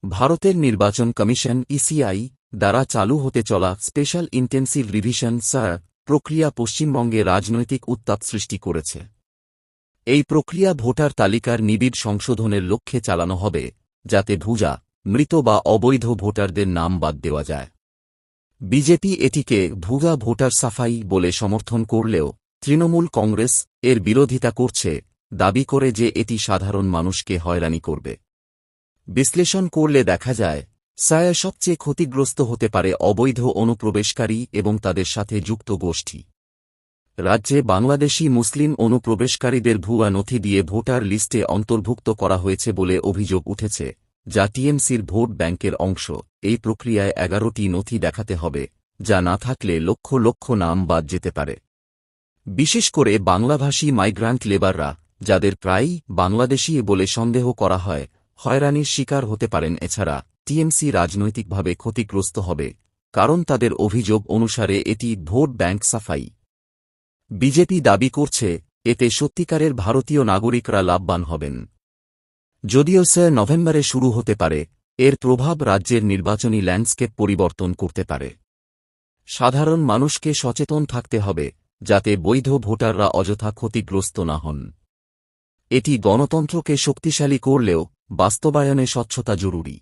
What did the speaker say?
ভারতের নির্বাচন commission ECI দ্বারা চালু হতে চলা স্পেশাল ইন্টেন্সিভ রিভিশন সার প্রক্রিয়া পশ্চিমবঙ্গে রাজনৈতিক উত্তাপ সৃষ্টি করেছে। এই প্রক্রিয়া ভোটার তালিকার নিবিড় সংশোধনের লক্ষ্যে চালানো হবে, যাতে ভুয়া, মৃত বা অবৈধ ভোটারদের নাম বাদ দেওয়া যায়। বিজেপি এটিকে ভুয়া ভোটার সাফাই বলে সমর্থন করলেও তৃণমূল কংগ্রেস এর বিরোধিতা করছে, দাবি করে যে এটি সাধারণ মানুষকে হয়রানি করবে। বিশ্লেষণ করলে দেখা যায়, সায়া সবচেয়ে ক্ষতিগ্রস্ত হতে পারে অবৈধ অনুপ্রবেশকারী এবং তাদের সাথে যুক্ত গোষ্ঠী। রাজ্যে বাংলাদেশি মুসলিম অনুপ্রবেশকারীদের ভুয়া নথি দিয়ে ভোটার লিস্টে অন্তর্ভুক্ত করা হয়েছে বলে অভিযোগ উঠেছে, যা টিএমসির ভোট ব্যাংকের অংশ। এই প্রক্রিয়ায় 11টি নথি দেখাতে হবে, যা না থাকলে লক্ষ লক্ষ নাম বাদ যেতে পারে। বিশেষ করে বাংলাভাষী মাইগ্রান্ট লেবাররা, যাদের প্রায়ই বাংলাদেশী বলে সন্দেহ করা হয়, হয়রানির শিকার হতে পারেন। এছাড়া টিএমসি রাজনৈতিকভাবে ক্ষতিগ্রস্ত হবে, কারণ তাদের অভিযোগ অনুসারে এটি ভোট ব্যাংক সাফাই। বিজেপি দাবি করছে, এতে সত্যিকারের ভারতীয় নাগরিকরা লাভবান হবেন। যদিও নভেম্বরে শুরু হতে পারে, এর প্রভাব রাজ্যের নির্বাচনী ল্যান্ডস্কেপ পরিবর্তন করতে পারে। সাধারণ মানুষকে সচেতন থাকতে হবে, যাতে বৈধ ভোটাররা অযথা ক্ষতিগ্রস্ত না হন। এটি গণতন্ত্রকে শক্তিশালী করলেও বাস্তবায়নে স্বচ্ছতা জরুরি।